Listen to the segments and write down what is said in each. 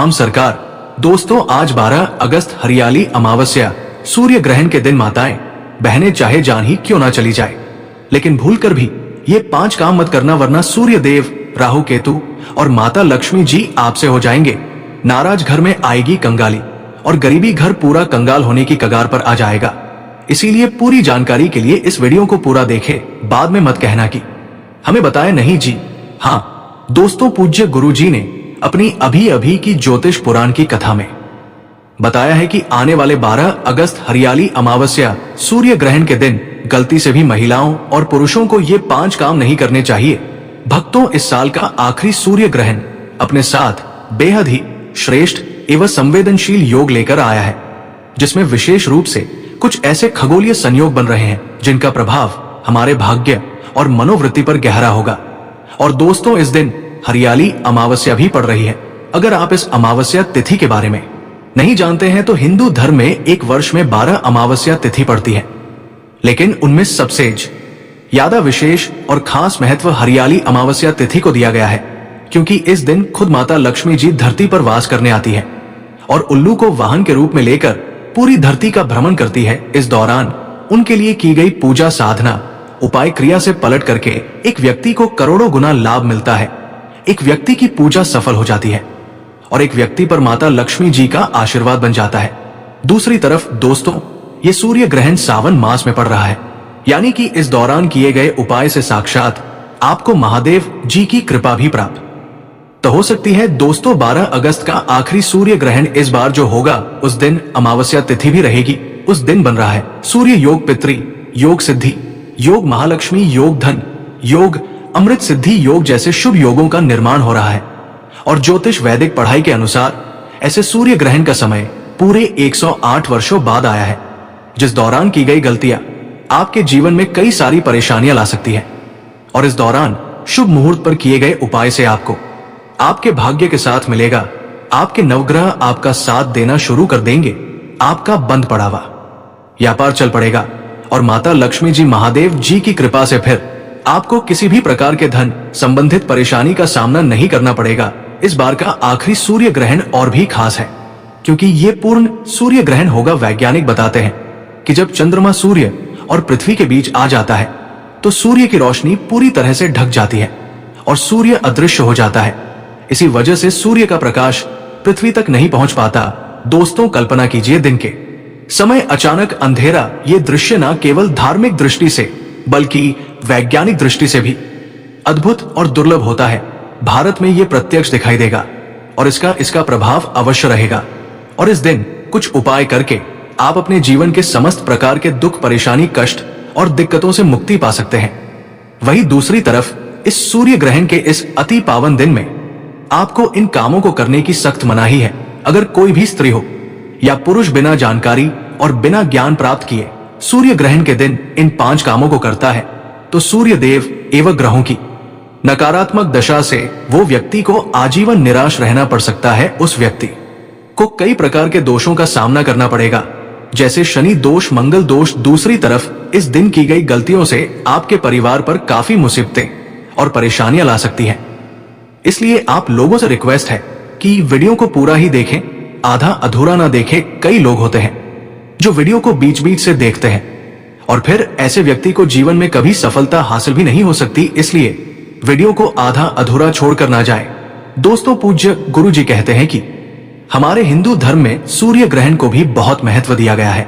धाम सरकार। दोस्तों, आज 12 अगस्त हरियाली अमावस्या सूर्य ग्रहण के दिन माताएं बहनें चाहे जान ही क्यों ना चली जाए, लेकिन भूलकर भी ये 5 काम मत करना, वरना सूर्य देव, राहु केतु और माता लक्ष्मी जी आपसे हो जाएंगे नाराज। घर में आएगी कंगाली और गरीबी घर पूरा कंगाल होने की कगार पर आ जाएगा। इसीलिए पूरी जानकारी के लिए इस वीडियो को पूरा देखें, बाद में मत कहना कि हमें बताया नहीं जी। हाँ दोस्तों, पूज्य गुरु जी ने अपनी अभी अभी की ज्योतिष पुराण की कथा में बताया है कि आने वाले 12 अगस्त हरियाली अमावस्या सूर्य ग्रहण के दिन गलती से भी महिलाओं और पुरुषों को ये 5 काम नहीं करने चाहिए। भक्तों, इस साल का आखिरी सूर्य ग्रहण अपने साथ बेहद ही श्रेष्ठ एवं संवेदनशील योग लेकर आया है, जिसमें विशेष रूप से कुछ ऐसे खगोलीय संयोग बन रहे हैं जिनका प्रभाव हमारे भाग्य और मनोवृत्ति पर गहरा होगा। और दोस्तों, इस दिन हरियाली अमावस्या भी पड़ रही है। अगर आप इस अमावस्या तिथि के बारे में नहीं जानते हैं तो हिंदू धर्म में एक वर्ष में 12 अमावस्या तिथि पड़ती है, लेकिन उनमें सबसे ज्यादा विशेष और खास महत्व हरियाली अमावस्या तिथि को दिया गया है, क्योंकि इस दिन खुद माता लक्ष्मी जी धरती पर वास करने आती है और उल्लू को वाहन के रूप में लेकर पूरी धरती का भ्रमण करती है। इस दौरान उनके लिए की गई पूजा, साधना, उपाय, क्रिया से पलट करके एक व्यक्ति को करोड़ों गुना लाभ मिलता है। एक व्यक्ति की पूजा सफल हो जाती है और एक व्यक्ति पर माता लक्ष्मी जी का आशीर्वाद बन जाता है। दूसरी तरफ दोस्तों, ये सूर्य ग्रहण सावन मास में पड़ रहा है, यानी कि इस दौरान किए गए उपाय से साक्षात आपको महादेव जी की कृपा भी प्राप्त तो हो सकती है। दोस्तों, 12 अगस्त का आखिरी सूर्य ग्रहण इस बार जो होगा, उस दिन अमावस्या तिथि भी रहेगी। उस दिन बन रहा है सूर्य योग, पितृ योग, सिद्धि योग, महालक्ष्मी योग, धन योग, अमृत सिद्धि योग जैसे शुभ योगों का निर्माण हो रहा है। और ज्योतिष वैदिक पढ़ाई के अनुसार ऐसे सूर्य ग्रहण का समय पूरे 108 वर्षों बाद आया है, जिस दौरान की गई गलतियां आपके जीवन में कई सारी परेशानियां ला सकती है। और इस दौरान शुभ मुहूर्त पर किए गए उपाय से आपको आपके भाग्य के साथ मिलेगा। आपके नवग्रह आपका साथ देना शुरू कर देंगे। आपका बंद पड़ा हुआ व्यापार चल पड़ेगा और माता लक्ष्मी जी, महादेव जी की कृपा से फिर आपको किसी भी प्रकार के धन संबंधित परेशानी का सामना नहीं करना पड़ेगा। इस बार का आखिरी सूर्य ग्रहण और भी खास है, क्योंकि ये पूर्ण सूर्य ग्रहण होगा। वैज्ञानिक बताते हैं कि जब चंद्रमा सूर्य और पृथ्वी के बीच आ जाता है तो सूर्य की रोशनी पूरी तरह से ढक जाती है और सूर्य अदृश्य हो जाता है। इसी वजह से सूर्य का प्रकाश पृथ्वी तक नहीं पहुंच पाता। दोस्तों, कल्पना कीजिए, दिन के समय अचानक अंधेरा। ये दृश्य न केवल धार्मिक दृष्टि से बल्कि वैज्ञानिक दृष्टि से भी अद्भुत और दुर्लभ होता है। भारत में ये प्रत्यक्ष दिखाई देगा और इसका प्रभाव अवश्य रहेगा। और इस दिन कुछ उपाय करके आप अपने जीवन के समस्त प्रकार के दुख, परेशानी, कष्ट और दिक्कतों से मुक्ति पा सकते हैं। वहीं दूसरी तरफ इस सूर्य ग्रहण के इस अति पावन दिन में आपको इन कामों को करने की सख्त मनाही है। अगर कोई भी स्त्री हो या पुरुष बिना जानकारी और बिना ज्ञान प्राप्त किए सूर्य ग्रहण के दिन इन 5 कामों को करता है तो सूर्य देव एवं ग्रहों की नकारात्मक दशा से वो व्यक्ति को आजीवन निराश रहना पड़ सकता है। उस व्यक्ति को कई प्रकार के दोषों का सामना करना पड़ेगा, जैसे शनि दोष, मंगल दोष। दूसरी तरफ इस दिन की गई गलतियों से आपके परिवार पर काफी मुसीबतें और परेशानियां ला सकती हैं। इसलिए आप लोगों से रिक्वेस्ट है कि वीडियो को पूरा ही देखें, आधा अधूरा ना देखें। कई लोग होते हैं जो वीडियो को बीच बीच से देखते हैं और फिर ऐसे व्यक्ति को जीवन में कभी सफलता हासिल भी नहीं हो सकती। इसलिए वीडियो को आधा अधूरा छोड़कर ना जाए। दोस्तों, पूज्य गुरु जी कहते हैं कि हमारे हिंदू धर्म में सूर्य ग्रहण को भी बहुत महत्व दिया गया है,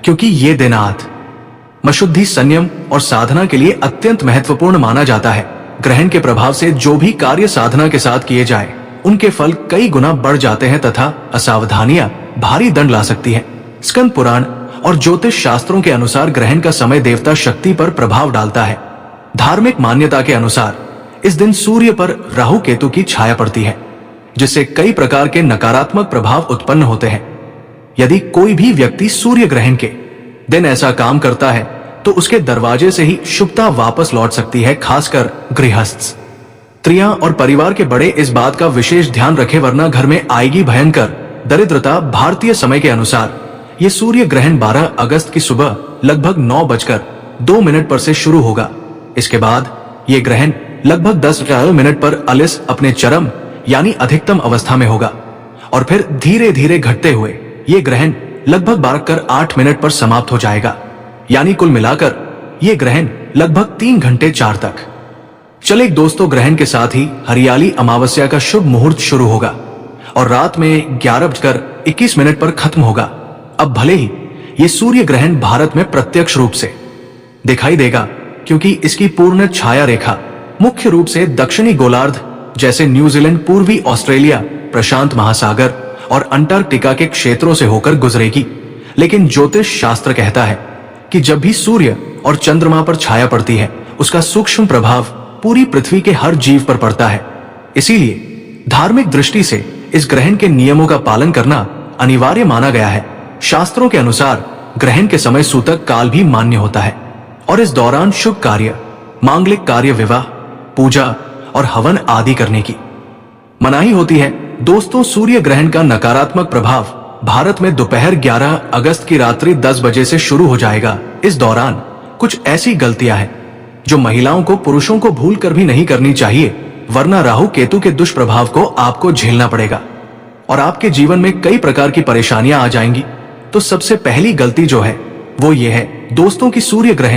क्योंकि ये दिन आत्मशुद्धि, संयम और साधना के लिए अत्यंत महत्वपूर्ण माना जाता है। ग्रहण के प्रभाव से जो भी कार्य साधना के साथ किए जाए उनके फल कई गुना बढ़ जाते हैं तथा असावधानियां भारी दंड ला सकती हैं। स्कंद पुराण और ज्योतिष शास्त्रों के अनुसार ग्रहण का समय देवता शक्ति पर प्रभाव डालता है। धार्मिक मान्यता के अनुसार इस दिन सूर्य पर राहु केतु की छाया पड़ती है, जिससे कई प्रकार के नकारात्मक प्रभाव उत्पन्न होते हैं। यदि कोई भी व्यक्ति सूर्य ग्रहण के दिन ऐसा काम करता है तो उसके दरवाजे से ही शुभता वापस लौट सकती है। खासकर गृहस्थ, स्त्रियां और परिवार के बड़े इस बात का विशेष ध्यान रखें, वरना घर में आएगी भयंकर दरिद्रता। भारतीय समय के अनुसार ये सूर्य ग्रहण 12 अगस्त की सुबह लगभग 9:02 पर से शुरू होगा। इसके बाद ये ग्रहण लगभग 10 मिनट पर अलिस अपने चरम यानी अधिकतम अवस्था में होगा और फिर धीरे धीरे घटते हुए ये ग्रहण लगभग 12:08 पर समाप्त हो जाएगा। यानी कुल मिलाकर ये ग्रहण लगभग 3 घंटे 4 तक। चले दोस्तों, ग्रहण के साथ ही हरियाली अमावस्या का शुभ मुहूर्त शुरू होगा और रात में 11:21 पर खत्म होगा। अब भले ही ये सूर्य ग्रहण भारत में प्रत्यक्ष रूप से दिखाई देगा, क्योंकि इसकी पूर्ण छाया रेखा मुख्य रूप से दक्षिणी गोलार्ध जैसे न्यूजीलैंड, पूर्वी ऑस्ट्रेलिया, प्रशांत महासागर और अंटार्कटिका के क्षेत्रों से होकर गुजरेगी। लेकिन ज्योतिष शास्त्र कहता है कि जब भी सूर्य और चंद्रमा पर छाया पड़ती है, उसका सूक्ष्म प्रभाव पूरी पृथ्वी के हर जीव पर पड़ता है। इसीलिए धार्मिक दृष्टि से इस ग्रहण के नियमों का पालन करना अनिवार्य माना गया है। शास्त्रों के अनुसार ग्रहण के समय सूतक काल भी मान्य होता है और इस दौरान शुभ कार्य, मांगलिक कार्य, विवाह, पूजा और हवन आदि करने की मनाही होती है। दोस्तों, सूर्य ग्रहण का नकारात्मक प्रभाव भारत में दोपहर 11 अगस्त की रात्रि 10 बजे से शुरू हो जाएगा। इस दौरान कुछ ऐसी गलतियां हैं जो महिलाओं को, पुरुषों को भूल कर भी नहीं करनी चाहिए, वरना राहु केतु के दुष्प्रभाव को आपको झेलना पड़ेगा और आपके जीवन में कई प्रकार की परेशानियां आ जाएंगी। तो सबसे पहली गलती जो है वो ये है दोस्तों कि सूर्य ग्रहण